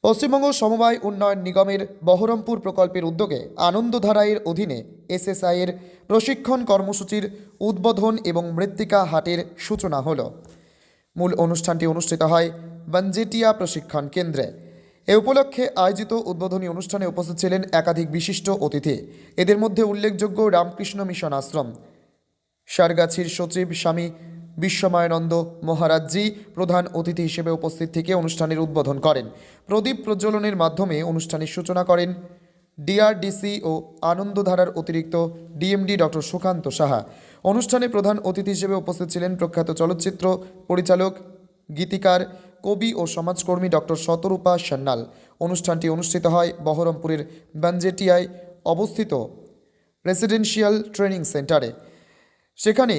পশ্চিমবঙ্গ সমবায় উন্নয়ন নিগমের বহরমপুর প্রকল্পের উদ্যোগে আনন্দধারায়ের অধীনে এসএসআই-এর প্রশিক্ষণ কর্মসূচির উদ্বোধন এবং মৃত্তিকা হাটের সূচনা হলো। মূল অনুষ্ঠানটি অনুষ্ঠিত হয় বনজেটিয়া প্রশিক্ষণ কেন্দ্রে। এ উপলক্ষে আয়োজিত উদ্বোধনী অনুষ্ঠানে উপস্থিত ছিলেন একাধিক বিশিষ্ট অতিথি। এদের মধ্যে উল্লেখযোগ্য রামকৃষ্ণ মিশন আশ্রম, সারগাছির সচিব স্বামী বিশ্বময়ানন্দ মহারাজজি প্রধান অতিথি হিসেবে উপস্থিত থেকে অনুষ্ঠানের উদ্বোধন করেন। প্রদীপ প্রজ্বলনের মাধ্যমে অনুষ্ঠানের সূচনা করেন ডিআরডিসি ও আনন্দধারার অতিরিক্ত ডিএমডি ডক্টর সুকান্ত সাহা। অনুষ্ঠানে প্রধান অতিথি হিসেবে উপস্থিত ছিলেন প্রখ্যাত চলচ্চিত্র পরিচালক, গীতিকার, কবি ও সমাজকর্মী ডক্টর শতরূপা সান্যাল। অনুষ্ঠানটি অনুষ্ঠিত হয় বহরমপুরের বনজেটিয়ায় অবস্থিত রেসিডেন্সিয়াল ট্রেনিং সেন্টারে। সেখানে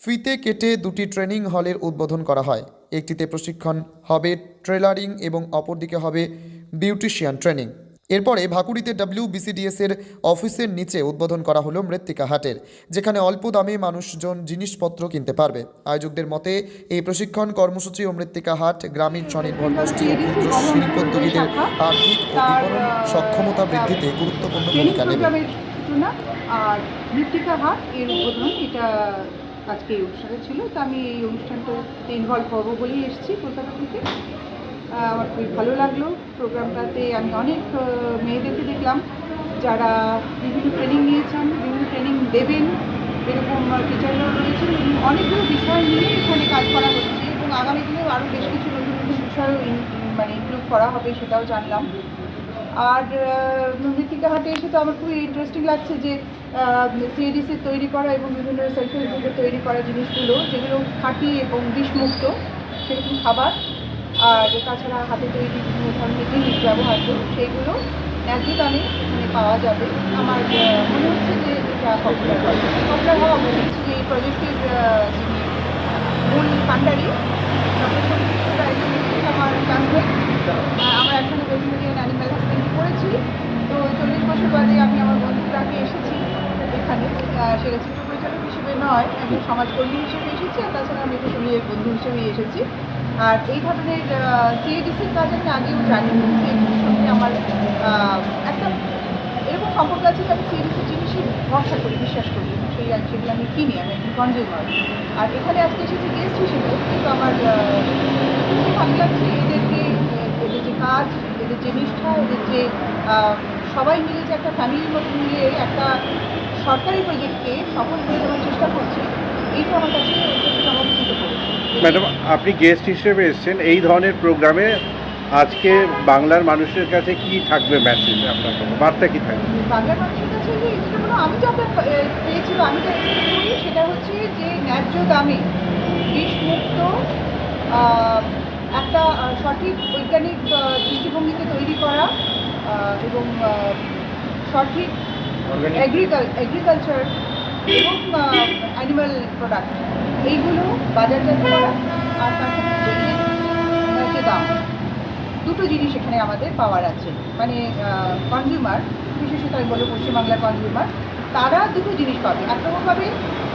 ফিতে কেটে দুটি ট্রেনিং হলের উদ্বোধন করা হয়। একটিতে প্রশিক্ষণ হবে ট্রেলারিং এবং অপরদিকে হবে বিউটিশিয়ান ট্রেনিং। এরপরে ভাকুড়িতে WBCDS-এর অফিসের নিচে উদ্বোধন করা হলো মৃত্তিকা হাটের, যেখানে অল্প দামে মানুষজন জিনিসপত্র কিনতে পারবে। আয়োজকদের মতে এই প্রশিক্ষণ কর্মসূচি ও মৃত্তিকা হাট গ্রামীণ স্বনির্ভর গোষ্ঠী ও ক্ষুদ্র শিল্পোদ্যোগীদের আর্থিক ও বিপণন সক্ষমতা বৃদ্ধিতে গুরুত্বপূর্ণ ভূমিকা নেবে। আর মৃত্তিকা হাট এর উদ্বোধন এটা আজকে এই অনুষ্ঠানে ছিল। তো আমি এই অনুষ্ঠানটাতে ইনভলভ হবো বলেই এসেছি কলকাতা থেকে। আমার খুবই ভালো লাগলো প্রোগ্রামটাতে। আমি অনেক মেয়েদেরকে দেখলাম যারা বিভিন্ন ট্রেনিং নিয়েছেন, বিভিন্ন ট্রেনিং দেবেন, এরকম টিচাররাও রয়েছেন এবং অনেকগুলো বিষয় নিয়ে এখানে কাজ করা হচ্ছে এবং আগামী দিনেও আরও বেশ কিছু নতুন নতুন বিষয়ও ইনক্লুড করা হবে, সেটাও জানলাম। আর মৃত্তিকা হাটে এসে তো আমার খুবই ইন্টারেস্টিং লাগছে যে সিএডিসি তৈরি করা এবং বিভিন্ন সেলফ হেল্প গ্রুপের তৈরি করা জিনিসগুলো, যেগুলো খাঁটি এবং বিষমুক্ত সেরকম খাবার, আর তাছাড়া হাতে তৈরি বিভিন্ন ধরনের জিনিস ব্যবহার্য, সেইগুলো ন্যায্য দামে এখানে পাওয়া যাবে। আমার মনে হচ্ছে যে এটা পপুলার হওয়া উচিত। যে এই প্রজেক্টের যিনি মূল ফান্ডারি আমার ক্লাসমেট, আমরা একসঙ্গে ভেটেরিনারিয়ান অ্যানিম্যাল হাসবেন্ডারি করেছি। তো 40 বছর বাদে আমি আমার বন্ধুটাকে এসেছি এখানে, সেটা চিত্র পরিচালক হিসেবে নয়, আমি সমাজকর্মী হিসেবে এসেছি, আর তাছাড়া আমি একটা বন্ধু হিসেবেই এসেছি। আর এই ধরনের সিএডিসির কাজ আমি আগেও জানি, সিএডিসির সঙ্গে আমার একটা এরকম সম্পর্ক আছে যে আমি সিএডিসির জিনিসই ভরসা করি, বিশ্বাস করি, সেগুলো আমি কিনি, আমি একজন কনজিউমার। আর এখানে আজকে এসেছি গেস্ট হিসেবে, কিন্তু আমার খুবই ভালো লাগছে এদের যে কাজ, এদের যে নিষ্ঠা, এদের যে সবাই মিলে যে একটা ফ্যামিলির মতো মিলে একটা সরকারি প্রজেক্টকে সফল করে দেওয়ার চেষ্টা করছে, এইটা আমার কাছে চমৎকৃত করেছে। ম্যাডাম, আপনি গেস্ট হিসেবে এসেছেন এই ধরনের প্রোগ্রামে, আজকে বাংলার মানুষের কাছে কি থাকবে মেসেজ, আপনার বার্তা কি থাকবে? বাংলার মানুষের কাছে আমি যেটা পেয়েছি বা আমি যা এক্সপেক্ট করি সেটা হচ্ছে যে ন্যায্য দামে বিষমুক্ত একটা সঠিক বৈজ্ঞানিক দৃষ্টিভঙ্গিতে তৈরি করা এবং সঠিক এগ্রিকালচার এবং অ্যানিম্যাল প্রোডাক্ট এইগুলো বাজারজাত করা, আর তার সাথে হচ্ছে ন্যায্য দাম, দুটো জিনিস এখানে আমাদের পাওয়ার আছে। মানে কনজিউমার, বিশেষত আমি বলবো পশ্চিমবাংলার কনজিউমার, তারা দুটো জিনিস পাবে। এক রকম পাবে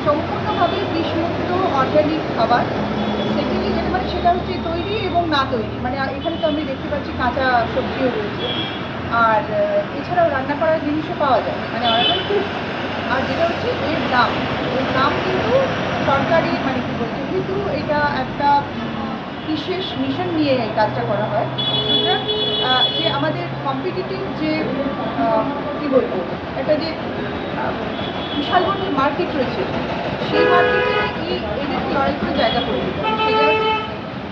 সম্পূর্ণভাবে বিষমুক্ত অর্গ্যানিক খাবার, সেকেন্ডলি যেটা মানে সেটা হচ্ছে তৈরি এবং না তৈরি, মানে এখানে তো আমি দেখতে পাচ্ছি কাঁচা সবজিও রয়েছে, আর এছাড়াও রান্না করার জিনিসও পাওয়া যায়, মানে অর্গানিক ফুড। আর যেটা হচ্ছে এর দাম কিন্তু সরকারি, মানে কী বলছে, কিন্তু এটা একটা বিশেষ মিশন নিয়ে এই কাজটা করা হয়। সুতরাং যে আমাদের কম্পিটিটিভ যে কী বলবো, একটা যে বিশাল বড় মার্কেট রয়েছে, সেই মার্কেটে এদেরকে লড়াই করে জায়গা করে দিতে হবে। সেটা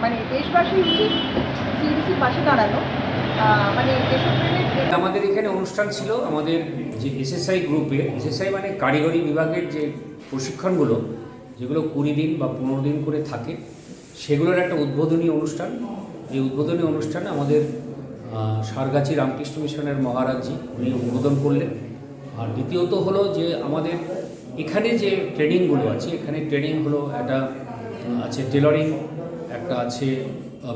মানে দেশবাসী উচিত সিএডিসির পাশে দাঁড়ানো, মানে দেশপ্রেমের। আমাদের এখানে অনুষ্ঠান ছিল আমাদের যে এসএসআই গ্রুপে, এসএসআই মানে কারিগরি বিভাগের যে প্রশিক্ষণগুলো, যেগুলো 20 দিন বা 15 দিন করে থাকে, সেগুলোর একটা উদ্বোধনী অনুষ্ঠান। এই উদ্বোধনী অনুষ্ঠানে আমাদের সারগাছি রামকৃষ্ণ মিশনের মহারাজজি উনি উদ্বোধন করলেন। আর দ্বিতীয়ত হলো যে আমাদের এখানে যে ট্রেনিংগুলো আছে, এখানে ট্রেনিং হলো একটা আছে টেলারিং, একটা আছে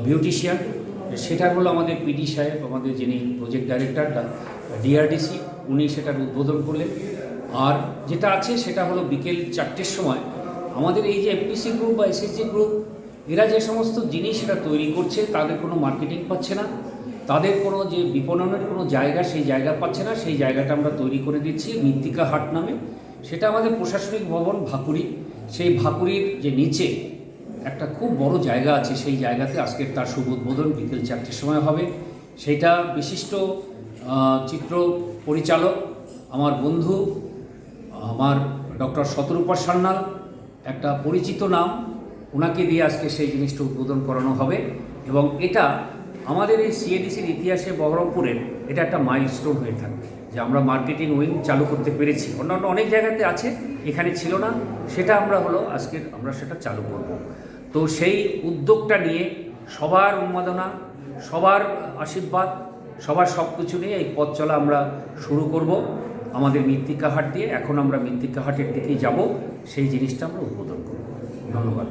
বিউটিশিয়ান, সেটার হলো আমাদের পিডি সাহেব, আমাদের যিনি প্রজেক্ট ডাইরেক্টর ডিআরডিসি, উনি সেটার উদ্বোধন করলেন। আর যেটা আছে সেটা হলো বিকেল 4টের সময় আমাদের এই যে এফপিসি গ্রুপ বা এসএসজি গ্রুপ, এরা যে সমস্ত জিনিস এটা তৈরি করছে, তাদের কোনো মার্কেটিং পাচ্ছে না, তাদের কোনো যে বিপণনের কোনো জায়গা, সেই জায়গা পাচ্ছে না, সেই জায়গাটা আমরা তৈরি করে দিচ্ছি মৃত্তিকা হাট নামে। সেটা আমাদের প্রশাসনিক ভবন ভাকুড়ি, সেই ভাকুড়ির যে নিচে একটা খুব বড় জায়গা আছে, সেই জায়গাতে আজকের তার শুভ উদ্বোধন বিকেল 4টের সময় হবে। সেইটা বিশিষ্ট চিত্র পরিচালক আমার বন্ধু, আমার ডক্টর শতরূপা সান্যাল, একটা পরিচিত নাম, ওনাকে দিয়ে আজকে সেই জিনিসটা উদ্বোধন করানো হবে। এবং এটা আমাদের এই সিএডিসির ইতিহাসে বহরমপুরের এটা একটা মাইলস্টোন হয়ে থাকবে, যে আমরা মার্কেটিং উইং চালু করতে পেরেছি। অন্যান্য অনেক জায়গাতে আছে, এখানে ছিল না, সেটা আমরা সেটা চালু করব। তো সেই উদ্যোগটা নিয়ে সবার উন্মাদনা, সবার আশীর্বাদ, সবার সব কিছু নিয়ে এই পথ চলা আমরা শুরু করব আমাদের মৃত্তিকা হাট দিয়ে। এখন আমরা মৃত্তিকা হাটের দিকেই যাব, সেই জিনিসটা আমরা উদ্বোধন করব। ধন্যবাদ।